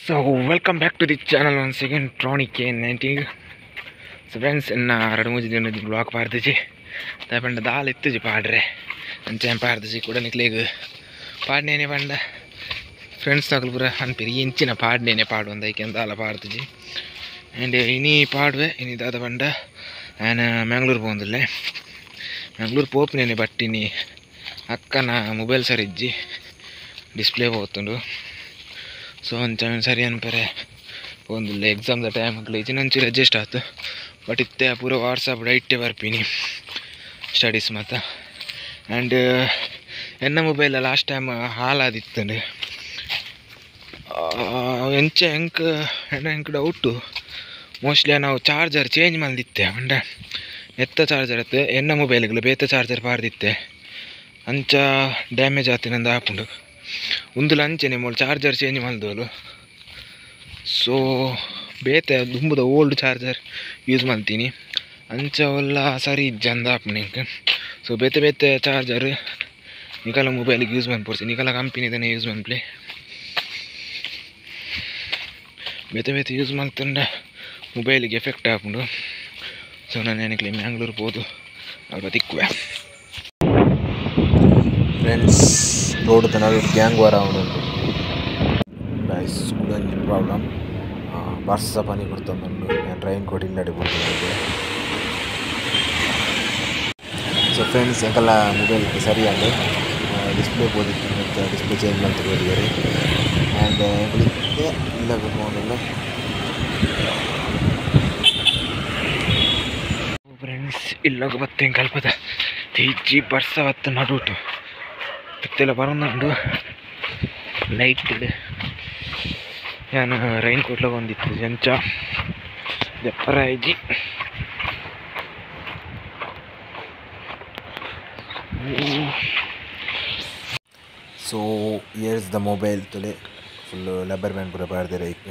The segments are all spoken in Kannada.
So welcome back to the channel once again, Tronic K90. So friends, in ಎರಡು ಮೂರು ದಿನ ಬ್ಲಾಗ್ ಪಾಡ್ದಿಜಿ ತಪಂಡ ದಾಲ್ ಇತ್ತುಜಿ ಪಾಡ್ರೆ ಅಂಚೆ ಪಾಡ್ದಿಜಿ ಕೂಡ ನಿಕ್ಲೇಗ ಪಾಡ್ನೇನೆ ಪಂಡ ಫ್ರೆಂಡ್ಸ್ ತಗಲು ಪೂರ ಅನ್ಪಿರಿ ಇಂಚಿನ ಪಾಡ್ನೇನೆ ಪಾಡು ಅಂತ ಐಕೆ ದಾಲ ಪಾಡ್ದಿಜಿ ಆ್ಯಂಡ್ ಇನಿ ಪಾಡುವೆ ಇನಿ ದಾದ ಪಂಡ ನಾನು ಮ್ಯಾಂಗ್ಳೂರು ಪೋಂದಿಲ್ಲೆ ಮ್ಯಾಂಗ್ಳೂರು ಪೋಪಿನೇನೆ ಬಟ್ಟಿನಿ ಅಕ್ಕನ ಮೊಬೈಲ್ ಸರಿಜ್ಜಿ ಡಿಸ್ಪ್ಲೇ ಹೋಗ್ತುಂಡು ಸೊ ಅಂಚ ಸರಿ ಅನ್ಪರೆ ಒಂದು ಎಕ್ಸಾಮ್ದ ಟೈಮ್ ಆಗಲಿ ನಂಚೂರು ಅಡ್ಜಸ್ಟ್ ಆಯ್ತು ಬಟ್ ಇತ್ತೆ ಪೂರ ವಾಟ್ಸಪ್ ಡೈಟೇ ಬರ್ಪೀನಿ ಸ್ಟಡೀಸ್ ಮತ್ತು ಆ್ಯಂಡ್ ಎನ್ನ ಮೊಬೈಲ್ ಲಾಸ್ಟ್ ಟೈಮ್ ಹಾಳಾದಿತ್ತಂಡು ಎಂಚ ಹೆಂಗೆ ಡೌಟು ಮೋಸ್ಟ್ಲಿ ನಾವು ಚಾರ್ಜರ್ ಚೇಂಜ್ ಮಾಡಿದ್ದೆ ಅಂಡ ಎತ್ತ ಚಾರ್ಜರ್ ಅತ್ತೆ ಎನ್ನ ಮೊಬೈಲ್ಗಳು ಬೇತ ಚಾರ್ಜರ್ ಪಾರ್ದಿತ್ತೆ ಅಂಚ ಡ್ಯಾಮೇಜ್ ಆತಿನಂದು ಹಾಕೊಂಡು ಒಂದುಲ ಅಂಚೆನೆ ಮೋಲ್ ಚಾರ್ಜರ್ ಚೇಂಜ್ ಮಾಡಿದವಳು ಸೊ ಬೇತೆ ದುಂಬುದ ಓಲ್ಡ್ ಚಾರ್ಜರ್ ಯೂಸ್ ಮಾಡ್ತೀನಿ ಅಂಚ ಎಲ್ಲ ಸರಿ ಇಜ್ಜಂದ ನಿಂಗೆ ಸೊ ಬೇತೆ ಬೇತೆ ಚಾರ್ಜರ್ ನಿಕಲ ಮೊಬೈಲಿಗೆ ಯೂಸ್ ಮಾಡ್ಕೊಡ್ತೀನಿ ನಿಕಲ ಕಂಪನಿದನೇ ಯೂಸ್ ಮಾಡ್ಲಿ ಬೇತೆ ಬೇತೆ ಯೂಸ್ ಮಾಡ್ತಂಡ ಮೊಬೈಲಿಗೆ ಎಫೆಕ್ಟ್ ಹಾಕೊಂಡು ಸೊ ನಾನು ಏನಕ್ಕೆ ಮ್ಯಾಂಗ್ಳೂರು ಹೋದು ಅಲ್ಪ ತಿಕ್ಕುವೆ ಫ್ರೆಂಡ್ಸ್ ರೋಡ್ ತನಕ ಗ್ಯಾಂಗ್ ವಾರ ಉಂಟು ಗೈಸ್ ಕುಡಂಜಿ ಪ್ರಾಬ್ಲಮ್ ಬರ್ಸ ಪನಿ ಕೊಡ್ತಂದುಂಡು ನಾನು ರೈನ್ ಕೋಟ್ ಇಲ್ಲಡೆ ಕೊಡ್ತಿದ್ದೆ ಸೊ ಫ್ರೆಂಡ್ಸ್ ಎಂಕಲ್ಲ ಮೊಬೈಲ್ ಸರಿಯಾಗಿ ಡಿಸ್ಪ್ಲೇ ಹೋದಿತ್ತು ಮತ್ತು ಡಿಸ್ಪ್ಲೇ ಚೇಂಜ್ ಮಾಡ್ತಾ ಹೋಗಿದ್ದಾರೆ ಆ್ಯಂಡ್ ಇಲ್ಲ ಫೋನಲ್ಲ ಫ್ರೆಂಡ್ಸ್ ಇಲ್ಲೋಗ ಬತ್ತೆ ಕಲ್ಪದ ತೀಜಿ ಬರ್ಸ ಬತ್ತ ನಡುಟು ಇತ್ತೆಲ್ಲ ಬರೋದು ಲೈಟ್ ನಾನು ರೈನ್ ಕೋಟ್ಲ ಬಂದಿತ್ತು ಜಂಚ ಜಪ್ಪರಾಯ್ಜಿ ಸೊ ಇಯರ್ಸ್ ದ ಮೊಬೈಲ್ ತೊಲೆ ಫುಲ್ಲು ಲಬ್ಬರ್ ಬ್ಯಾಂಡ್ ಪೂರ ಬಾರ್ದೆ ರೈಕ್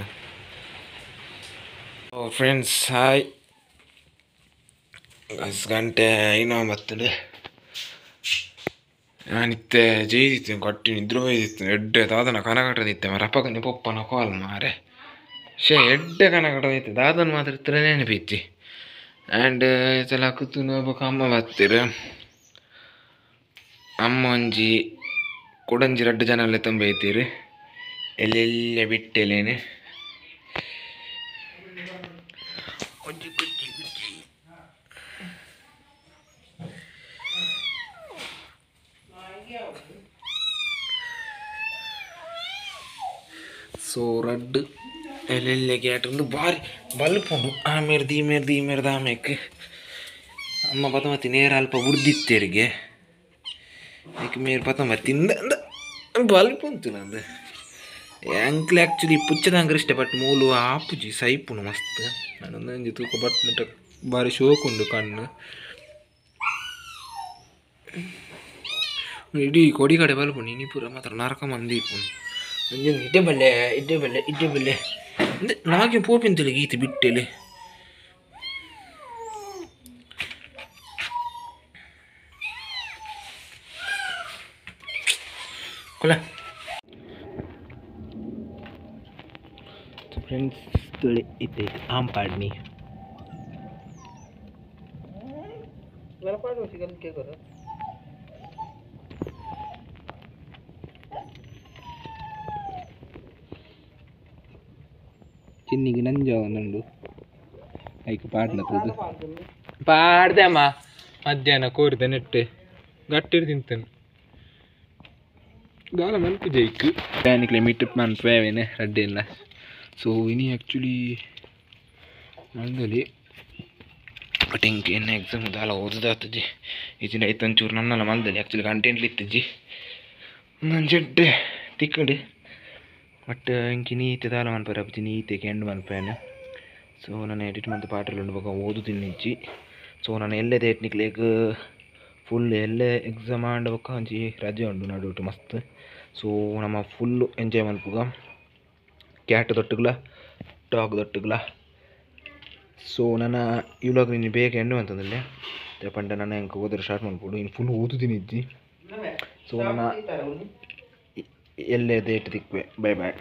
ಫ್ರೆಂಡ್ಸ್ ಹಾಯ್ ಗಂಟೆ ಐನೋ ಬರ್ತದೆ ನಾನಿತ್ತೆ ಜೈದಿತ್ತು ಕಟ್ಟಿ ನಿದ್ರೆ ಹೋಯ್ದಿತ್ತು ಎಡ್ಡೆ ದಾದನ ಕನಗಟ್ಟದಿತ್ತೆ ಮರ ಅಪ್ಪಗನಿ ಪಪ್ಪನ ಕಾಲ್ ಮಾರೆ ಎಡ್ಡೆ ಕನಗಟ್ಟದಿತ್ತು ದಾದನ ಮಾತ್ರ ಇತ್ತರೆ ನೆನಪಿತ್ತಿ ಆ್ಯಂಡ್ ಇದೆಲ್ಲ ಕೂತು ಅಮ್ಮ ಬರ್ತೀರ ಅಮ್ಮ ಒಂಜಿ ಕೊಡಂಜಿ 2 ಜನ ಎಲ್ಲ ತುಂಬ ಐತೀರಿ ಎಲ್ಲೆಲ್ಲ ಬಿಟ್ಟೆಲೇನೆ ಸೊ ರಡ್ಡು ಎಲ್ಲೆಲ್ಲ ಗ್ಯಾಟೊಂದು ಭಾರಿ ಬಲ್ಪುಂಡು ಆಮೇರ್ದು ಈ ಮೇರ್ದು ಆಮೇಲೆ ಅಮ್ಮ ಪತಮತಿ ನೇರ ಅಲ್ಪ ಉರ್ದಿತ್ತೇರಿಗೆ ಅದಕ್ಕೆ ಮೇರೆ ಪತಮತಿಂದ ಬಲ್ಪ್ ಉಂಟು ನಂದು ಆ್ಯಂಕ್ಲೆ ಆ್ಯಕ್ಚುಲಿ ಪುಚ್ಚದಂಗ್ರೆ ಇಷ್ಟ ಬಟ್ ಮೂಲು ಆಪುಜಿ ಸೈಪುಂಡು ಮಸ್ತ್ ನಾನೊಂದು ಅಂಜಿ ತೂಕ ಬಟ್ ನಟ ಭಾರಿ ಶೋಕುಂಡು ಕಣ್ಣು ಇಡೀ ಕೊಡಿ ಕಡೆ ಬಲ್ಪುಂಡು ಇನಿ ಪೂರ ಮಾತ್ರ ನರಕ ಮಂದಿ ಇಪ್ಪುಂಡು ಇಡ್ಡೆ ಬಲ್ಲೆ ನಾಗೆ ಪೋಪಿಂತಲೆ ಗೀತೆ ಬಿಟ್ಟೆಲೆ ಕೊಲ ಫ್ರೆಂಡ್ಸ್ ತೊಳೆ ಇತ್ತೈತೆ ಆಂಪಾಡ್ನಿ ಚಿನ್ನಿಗೆ ನಂಜ ಒಂದುಂಡು ಐಕ್ ಪಾಡ್ಲತ್ತದು ಪಾಡ್ದೆ ಅಮ್ಮ ಮಧ್ಯಾಹ್ನ ಕೋರಿದ ನೆಟ್ಟೆ ಗಟ್ಟಿರ್ ತಿಂತೇನೆ ಗಾಲ ಮಲ್ಪು ಜೈಕ್ ಪ್ಯಾನಿಕ್ಲೆ ಮೀಟಪ್ ಮನ್ಪೇವೇನೆ ರಡ್ಡೆ ಇಲ್ಲ ಸೊ ಇನಿ ಆ್ಯಕ್ಚುಲಿ ನಂದಲ್ಲಿ ಬಟ್ ಹಿಂಗೆ ಏನು ಎಕ್ಸಾಮ್ ದಾಲ ಓದದಾಗ್ತದೆ ಈಚಿನ ಐತಂಚೂರು ನನ್ನೆಲ್ಲ ಮಲ್ದಲ್ಲಿ ಆ್ಯಕ್ಚುಲಿ ಕಂಟೆಂಟ್ಲಿ ಇತ್ತಿಜ್ಜಿ ನನ್ನ ಜಡ್ಡೆ ತಿಕ್ಕಂಡು ಬಟ್ ಇಂಕಿ ನೀತೆ ದಾಲ ಮನ್ಪೇರೆ ಅಪ್ಪಿ ನೀತೆಗೆ ಎಂಡ್ ಮನ್ಪೇನೆ ಸೊ ನಾನು ಎಡಿಟ್ ಮಾಡ್ತಾ ಪಾಟ್ರಲ್ಲಿ ಉಂಡು ಓದು ತಿನ್ನಿಚ್ಚಿ ಸೊ ನಾನು ಎಲ್ಲೇ ಟೆಕ್ನಿಕ್ಲೇಗ್ ಫುಲ್ ಎಲ್ಲೇ ಎಕ್ಸಾಮ್ ಆಂಡ್ಬೇಕು ಅಂಚಿ ರಜೆ ಉಂಡು ನಡುಟು ಮಸ್ತ್ ಸೊ ನಮ್ಮ ಫುಲ್ಲು ಎಂಜಾಯ್ ಮಲ್ಪುಗ ಕ್ಯಾಟ್ ದೊಟ್ಟುಗ್ಲ ಡಾಗ್ ದೊಟ್ಟುಗ್ಲ ಸೊ ನನ್ನ ಈ ವ್ಲಾಗ್ ನೀನು ಬೇಗ ಎಂಡು ಅಂತಂದಲ್ಲೇ ಪಂಡ ನಾನು ಹೆಂಗೆ ಓದೋರು ಸ್ಟಾರ್ಟ್ ಮಾಡ್ಕೊಡು ಇನ್ನು ಫುಲ್ ಓದುತ್ತೀನಿ ಇಜ್ಜಿ ಸೊ ನನ್ನ ಎಲ್ಲೇ ಡೇಟ್ ತಿಕ್ವೆ ಬೈ ಬಾಯ್.